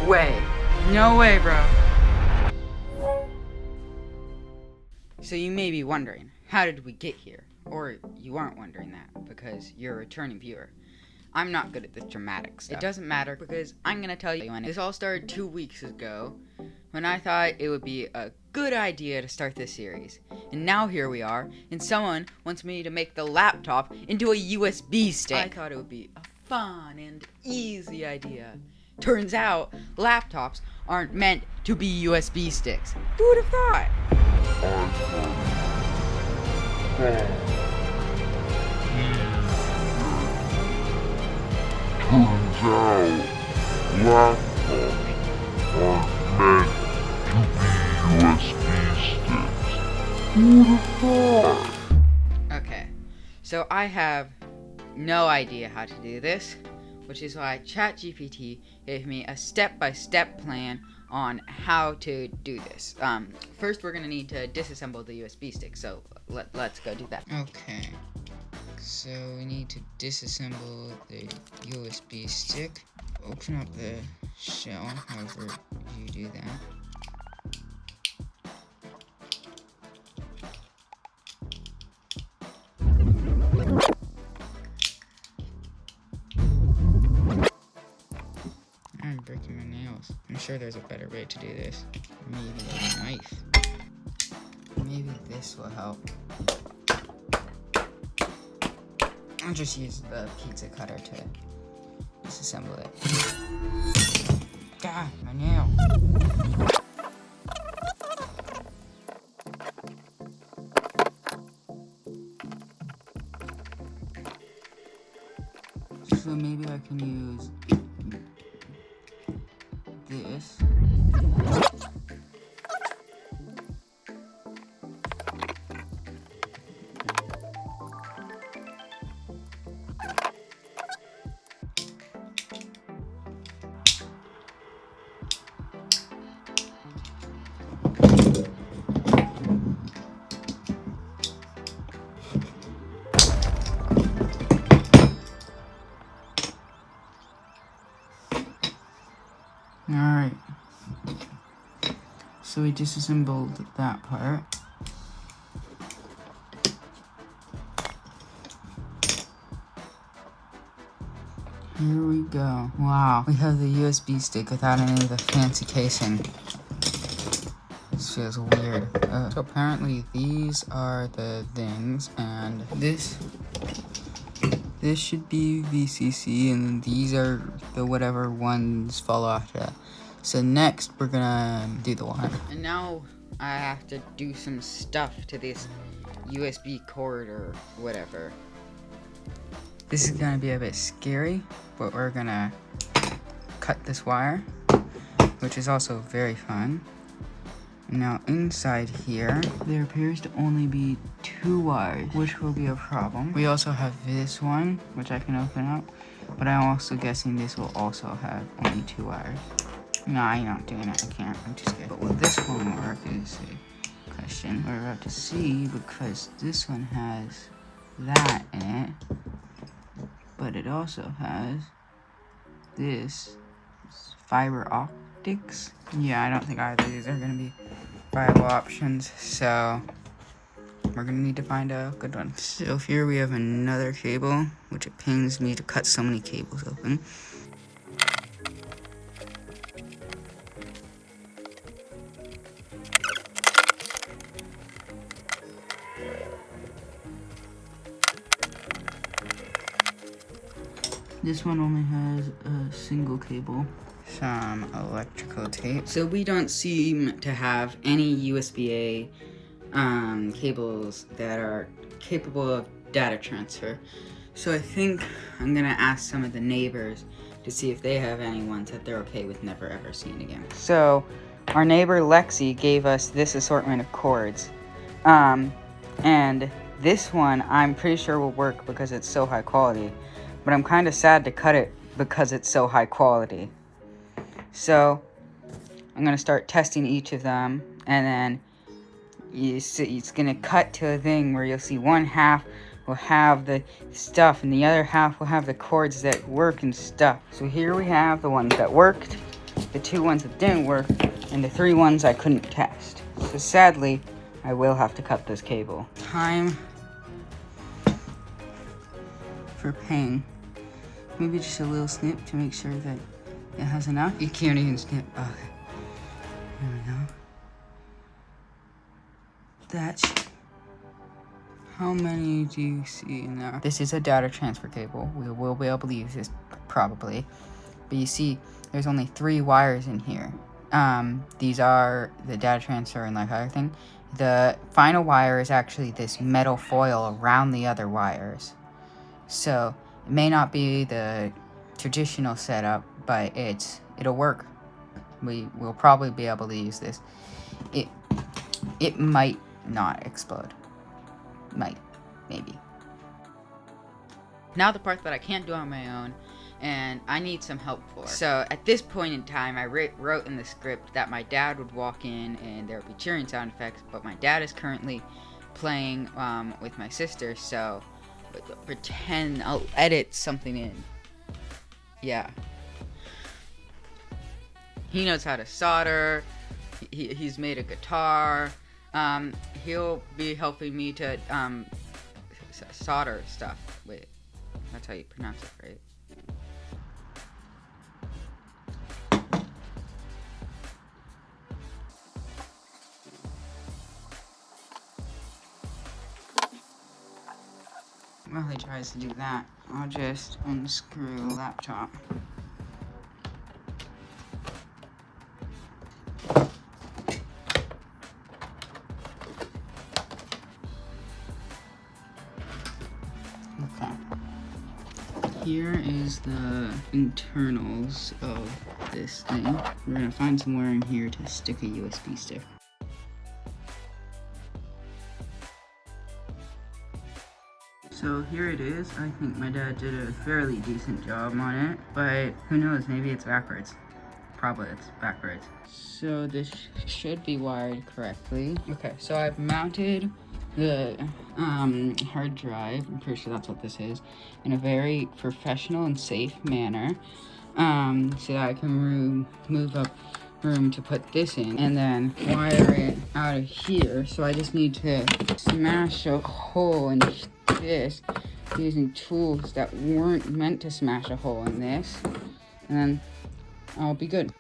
way. No way, bro. So you may be wondering, how did we get here? Or you aren't wondering that because you're a returning viewer. I'm not good at this dramatic stuff. It doesn't matter because I'm gonna tell you when. This all started 2 weeks ago when I thought it would be a good idea to start this series. And now here we are, and someone wants me to make the laptop into a USB stick. I thought it would be a fun and easy idea. Turns out, laptops aren't meant to be USB sticks. Who would have thought? Turns out, laptops aren't meant to be USB sticks. Who would have thought? Okay, so I have no idea how to do this, which is why ChatGPT gave me a step-by-step plan on how to do this. First we're gonna need to disassemble the USB stick, so let's go do that. Okay, so we need to disassemble the USB stick. Open up the shell, however you do that. I'm breaking my nails. I'm sure there's a better way to do this. Maybe a knife. Maybe this will help. I'll just use the pizza cutter to disassemble it. God, my nail. So maybe I can use this. Alright, so we disassembled that part. Here we go. Wow, we have the USB stick without any of the fancy casing. This feels weird. So apparently these are the things, and this should be VCC, and then these are the whatever ones fall off that. So next, we're gonna do the wire. And now I have to do some stuff to this USB cord or whatever. This is gonna be a bit scary, but we're gonna cut this wire, which is also very fun. Now inside here, there appears to only be 2 wires, which will be a problem. We also have this one, which I can open up, but I'm also guessing this will also have only 2 wires. No, I'm not doing it, I can't, I'm just kidding. But will this one work is a question we're about to see, because this one has that in it, but it also has this fiber optics. Yeah, I don't think either of these are gonna be viable options, so we're gonna need to find a good one. So here we have another cable, which it pains me to cut so many cables open. This one only has a single cable. Some electrical tape. So we don't seem to have any USB-A cables that are capable of data transfer. So I think I'm gonna ask some of the neighbors to see if they have any ones that they're okay with never ever seeing again. So our neighbor Lexi gave us this assortment of cords. And this one I'm pretty sure will work because it's so high quality. But I'm kind of sad to cut it because it's so high quality. So I'm gonna start testing each of them, and then it's gonna cut to a thing where you'll see one half will have the stuff and the other half will have the cords that work and stuff. So here we have the ones that worked, the 2 ones that didn't work, and the 3 ones I couldn't test. So sadly, I will have to cut this cable. Time for paying. Maybe just a little snip to make sure that it has enough. You can't even snip. Okay. There we go. That's... How many do you see in there? This is a data transfer cable. We will be able to use this, probably. But you see, there's only 3 wires in here. These are the data transfer and like other thing. The final wire is actually this metal foil around the other wires. So, it may not be the traditional setup, but it'll work. We will probably be able to use this. It might not explode. Might, maybe. Now the part that I can't do on my own, and I need some help for. So at this point in time, I wrote in the script that my dad would walk in and there would be cheering sound effects, but my dad is currently playing with my sister, so pretend I'll edit something in. Yeah. He knows how to solder. He's made a guitar. He'll be helping me to solder stuff. Wait, that's how you pronounce it, right? While he tries to do that, I'll just unscrew the laptop. Here is the internals of this thing. We're gonna find somewhere in here to stick a USB stick. So here it is. I think my dad did a fairly decent job on it, but who knows, maybe it's backwards. Probably it's backwards. So this should be wired correctly. Okay, so I've mounted the hard drive, I'm pretty sure that's what this is, in a very professional and safe manner, so that I can move up room to put this in, and then wire it out of here. So I just need to smash a hole in this using tools that weren't meant to smash a hole in this, and then I'll be good.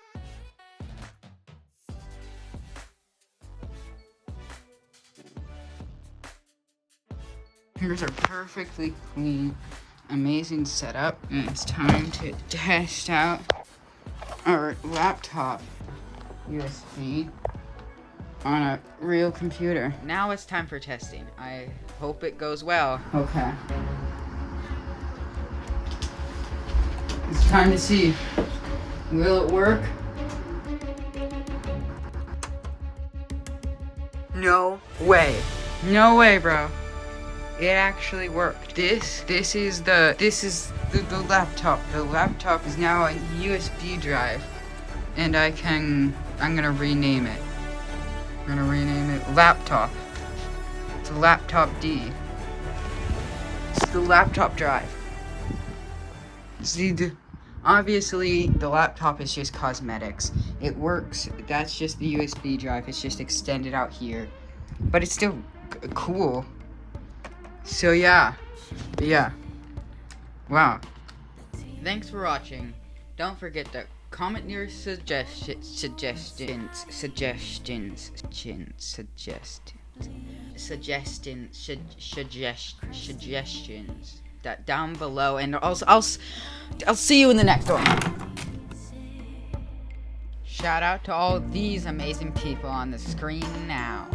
Here's our perfectly clean, amazing setup, and it's time to test out our laptop USB on a real computer. Now it's time for testing. I hope it goes well. Okay. It's time to see. Will it work? No way. No way, bro. It actually worked. This is the laptop. The laptop is now a USB drive, and I'm gonna rename it. I'm gonna rename it laptop. It's a laptop D. It's the laptop drive. See, obviously the laptop is just cosmetics. It works. That's just the USB drive. It's just extended out here, but it's still cool. So yeah. Wow. Thanks for watching. Don't forget to comment your suggestions. That down below, and I'll see you in the next one. Shout out to all these amazing people on the screen now.